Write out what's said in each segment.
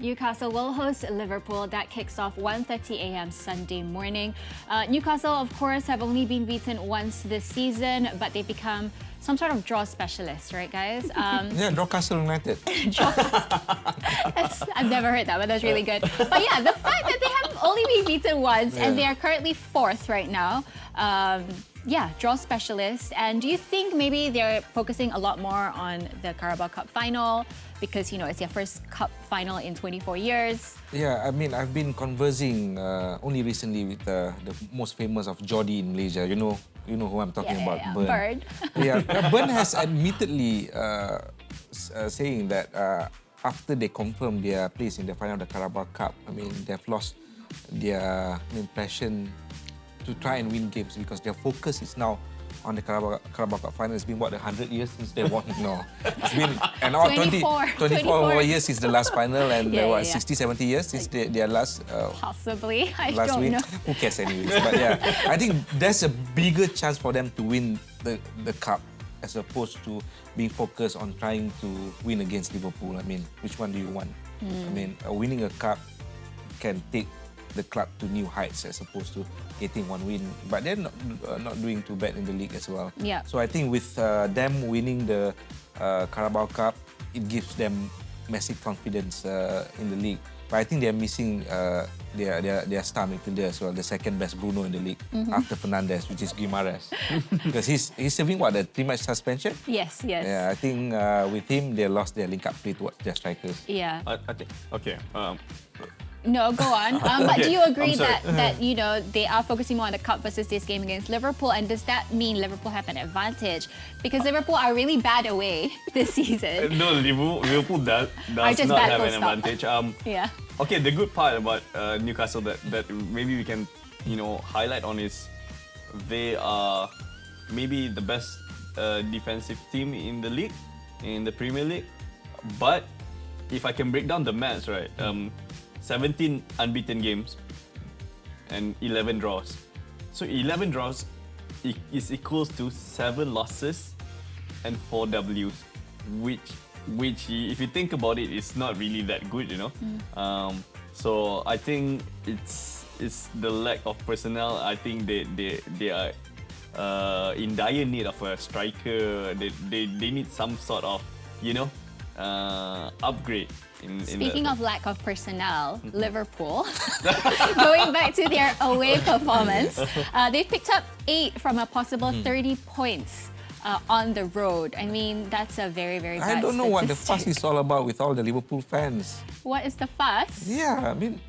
Newcastle will host Liverpool. That kicks off 1:30 a.m. Sunday morning. Newcastle, of course, have only been beaten once this season, but they've become some sort of draw specialist, right, guys? Yeah, Newcastle United. I've never heard that, but that's really good. But yeah, the fact that they have only been beaten once and they are currently fourth right now. Yeah, draw specialist. And do you think maybe they're focusing a lot more on the Carabao Cup final because, you know, it's their first cup final in 24 years? Yeah, I mean, I've been conversing only recently with the most famous of Geordie in Malaysia. You know who I'm talking about, Bern. Bird. Yeah, Bern has admittedly saying that after they confirmed their place in the final of the Carabao Cup, I mean, they've lost their passion to try and win games because their focus is now on the Carabao Cup final. It's been, what, 100 years since they won it now? It's been 24 years since the last final and 60, 70 years since their last possibly, I last don't win. know. Who cares anyways? But yeah, I think there's a bigger chance for them to win the cup as opposed to being focused on trying to win against Liverpool. I mean, which one do you want? I mean, winning a cup can take the club to new heights as opposed to getting one win, but they're not doing too bad in the league as well. Yeah. So I think with them winning the Carabao Cup, it gives them massive confidence in the league. But I think they're missing their star midfielder as well, the second best Bruno in the league after Fernandes, which is Guimaraes, because he's serving what, a 3-match suspension. Yes. Yeah, I think with him they lost their link-up play towards their strikers. Yeah. I think okay. No, go on. But do you agree I'm sorry. that you know they are focusing more on the cup versus this game against Liverpool? And does that mean Liverpool have an advantage? Because Liverpool are really bad away this season. No, Liverpool does just not bad have full an stop. advantage. Yeah. Okay, the good part about Newcastle that maybe we can highlight on is they are maybe the best defensive team in the league, in the Premier League. But if I can break down the maths, right? 17 unbeaten games and 11 draws. So 11 draws is equals to 7 losses and 4 Ws, which if you think about it, is not really that good, you know. So I think it's the lack of personnel. I think they are in dire need of a striker. They need some sort of upgrade. Speaking of lack of personnel, Liverpool, going back to their away performance, they've picked up 8 from a possible 30 points on the road. I mean, that's a very, very bad I don't know what the fuss statistic. is all about with all the Liverpool fans. What is the fuss? Yeah, I mean,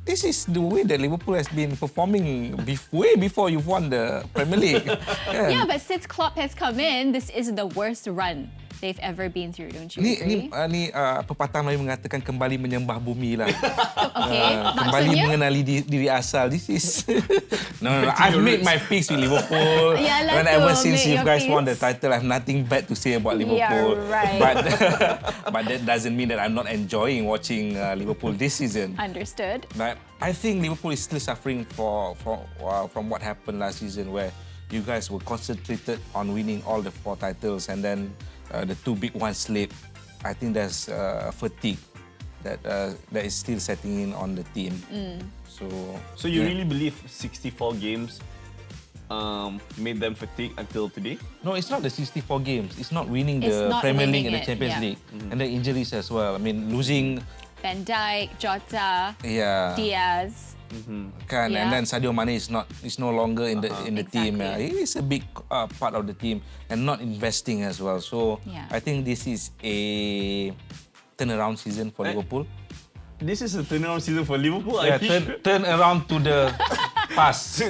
this is the way that Liverpool has been performing way before you've won the Premier League. Yeah, but since Klopp has come in, this is the worst run they've ever been through, don't you agree? Ni pepatah Melayu mengatakan kembali menyembah bumi lah. Okay, Kembali maksudnya? mengenali diri asal. This is no. I've made my peace with Liverpool. Yalah And tu, ever since make you your guys won peace. the title, I have nothing bad to say about Liverpool. Yeah, right. But that doesn't mean that I'm not enjoying watching Liverpool this season. Understood. But I think Liverpool is still suffering from what happened last season, where you guys were concentrated on winning all the 4 titles, and then the 2 big ones slipped. I think there's fatigue that is still setting in on the team. So you really believe 64 games made them fatigued until today? No, it's not the 64 games. It's not winning It's the not Premier League winning and the it, Champions yeah. League, and the injuries as well. I mean, losing. Van Dijk, Jota, Diaz. Kan, Yeah. and then Sadio Mane is no longer in the team. Exactly. He is a big part of the team and not investing as well. So Yeah. I think this is a turnaround season for Liverpool. This is a turnaround season for Liverpool. Yeah, turn around to the past, to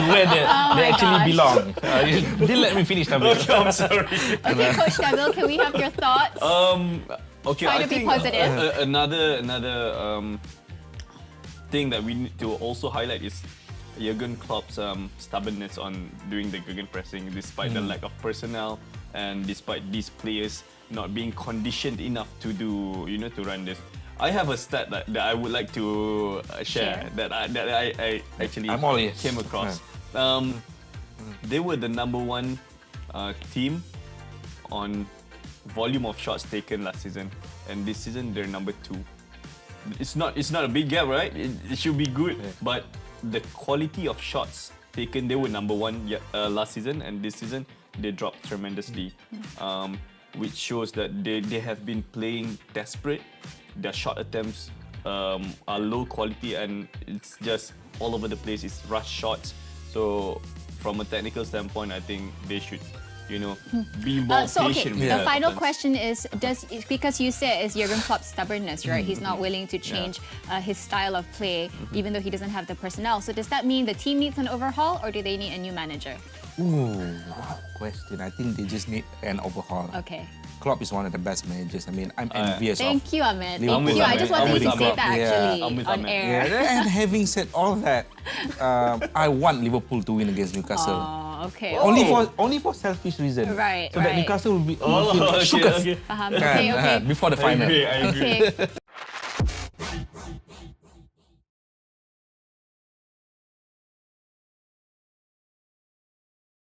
where they my actually gosh. belong. You didn't let me finish, Nabil. I'm sorry. Okay, Coach Nabil, can we have your thoughts? Okay, Try I to be think positive. another thing that we need to also highlight is Jurgen Klopp's stubbornness on doing the gegenpressing despite the lack of personnel and despite these players not being conditioned enough to do, to run this. I have a stat that I would like to share that I actually I'm all ears. came across. They were the #1 team on volume of shots taken last season, and this season they're number 2. It's not a big gap, right? It should be good, but the quality of shots taken, they were number 1 last season, and this season they dropped tremendously, which shows that they have been playing desperate. Their shot attempts are low quality, and it's just all over the place. It's rush shots. So from a technical standpoint, I think they should, be more patient. The final question is, because you said it's Jurgen Klopp's stubbornness, right? He's not willing to change his style of play, even though he doesn't have the personnel. So does that mean the team needs an overhaul, or do they need a new manager? Ooh, what a question. I think they just need an overhaul. Okay. Klopp is one of the best managers. I mean, I'm envious of. Thank you, Ahmed. Liverpool. Thank you. I just wanted you to say that actually I'm with on Ahmed. air. Yeah, and having said all that, I want Liverpool to win against Newcastle. Oh, okay. Only for selfish reason. Right, So that right. Newcastle will be Okay. Okay, okay. before the I final. agree. Okay.